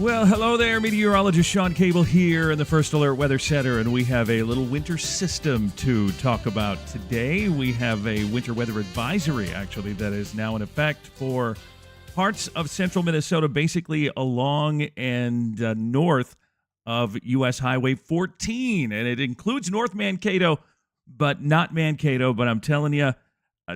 Well, hello there, Meteorologist Shawn Cable here in the First Alert Weather Center, and we have a little winter system to talk about today. We have a winter weather advisory, actually, that is now in effect for parts of central Minnesota, basically along and north of U.S. Highway 14, and it includes North Mankato, but not Mankato, but I'm telling you,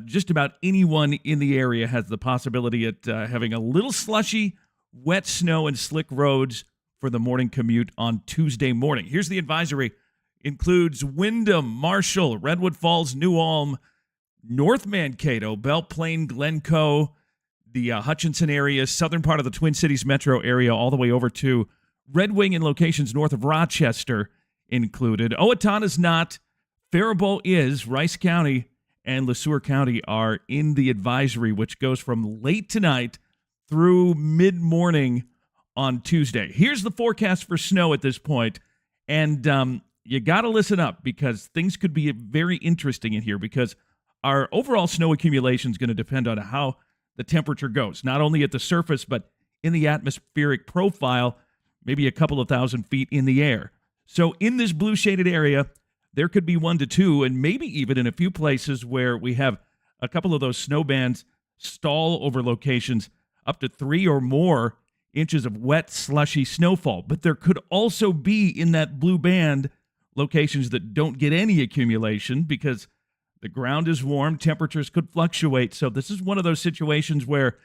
just about anyone in the area has the possibility at having a little slushy, wet snow and slick roads for the morning commute on Tuesday morning. Here's the advisory. Includes Windham, Marshall, Redwood Falls, New Ulm, North Mankato, Belle Plaine, Glencoe, the Hutchinson area, southern part of the Twin Cities metro area, all the way over to Red Wing and locations north of Rochester included. Owatonna is not. Faribault is. Rice County and LeSueur County are in the advisory, which goes from late tonight through mid-morning on Tuesday. Here's the forecast for snow at this point, and you got to listen up because things could be very interesting in here because our overall snow accumulation is going to depend on how the temperature goes, not only at the surface but in the atmospheric profile, maybe a couple of thousand feet in the air. So in this blue shaded area, there could be 1 to 2, and maybe even in a few places where we have a couple of those snow bands stall over locations, up to 3 or more inches of wet, slushy snowfall. But there could also be in that blue band locations that don't get any accumulation because the ground is warm, temperatures could fluctuate. So this is one of those situations where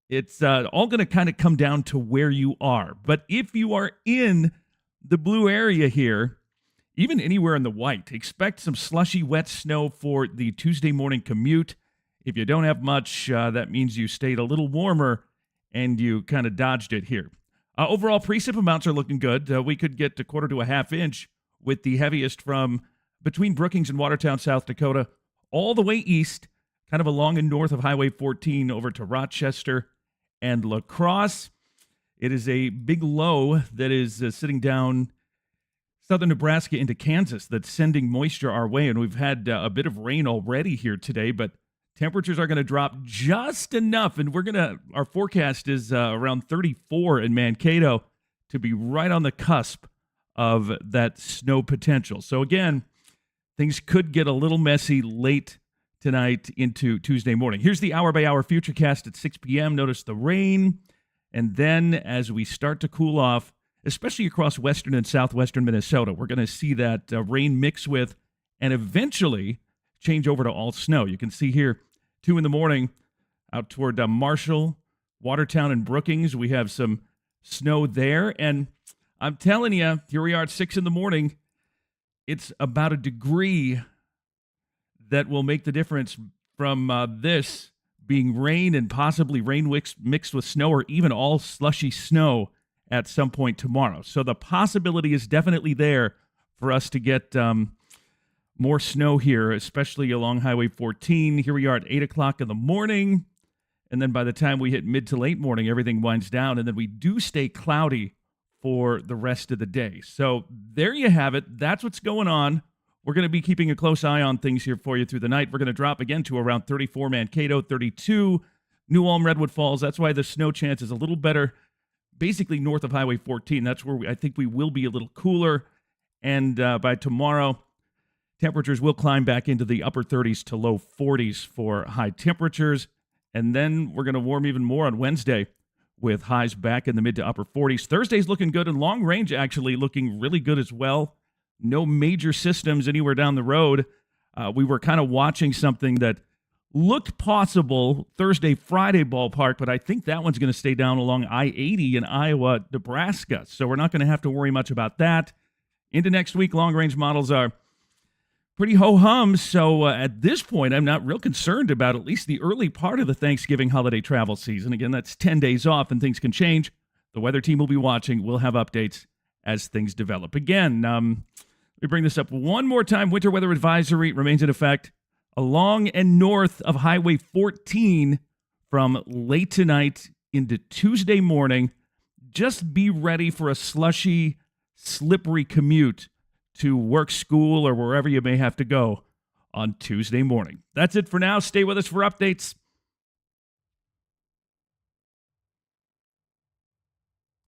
it's all going to kind of come down to where you are. But if you are in the blue area here, even anywhere in the white, expect some slushy, wet snow for the Tuesday morning commute. If you don't have much, that means you stayed a little warmer and you kind of dodged it here. Overall, precip amounts are looking good. We could get a quarter to a half inch with the heaviest from between Brookings and Watertown, South Dakota, all the way east, kind of along and north of Highway 14 over to Rochester and La Crosse. It is a big low that is sitting down southern Nebraska into Kansas that's sending moisture our way, and we've had a bit of rain already here today, but temperatures are going to drop just enough, and our forecast is around 34 in Mankato to be right on the cusp of that snow potential. So again, things could get a little messy late tonight into Tuesday morning. Here's the hour-by-hour futurecast at 6 p.m. Notice the rain, and then as we start to cool off, especially across western and southwestern Minnesota, we're going to see that rain mix with and eventually change over to all snow. You can see here 2 in the morning out toward Marshall, Watertown, and Brookings. We have some snow there. And I'm telling you, here we are at 6 in the morning. It's about a degree that will make the difference from this being rain and possibly rain mixed with snow or even all slushy snow at some point tomorrow. So the possibility is definitely there for us to get more snow here, especially along Highway 14. Here we are at 8 o'clock in the morning, and then by the time we hit mid to late morning, everything winds down, and then we do stay cloudy for the rest of the day. So there you have it. That's what's going on. We're going to be keeping a close eye on things here for you through the night. We're going to drop again to around 34 Mankato, 32 New Ulm, Redwood Falls. That's why the snow chance is a little better, basically north of Highway 14. That's where I think we will be a little cooler, and by tomorrow, temperatures will climb back into the upper 30s to low 40s for high temperatures. And then we're going to warm even more on Wednesday with highs back in the mid to upper 40s. Thursday's looking good, and long range actually looking really good as well. No major systems anywhere down the road. We were kind of watching something that looked possible Thursday, Friday ballpark, but I think that one's going to stay down along I-80 in Iowa, Nebraska. So we're not going to have to worry much about that. Into next week, long-range models are pretty ho-hum, so at this point, I'm not real concerned about at least the early part of the Thanksgiving holiday travel season. Again, that's 10 days off, and things can change. The weather team will be watching. We'll have updates as things develop. Again, let me bring this up one more time. Winter weather advisory remains in effect along and north of Highway 14 from late tonight into Tuesday morning. Just be ready for a slushy, slippery commute to work, school, or wherever you may have to go on Tuesday morning. That's it for now. Stay with us for updates.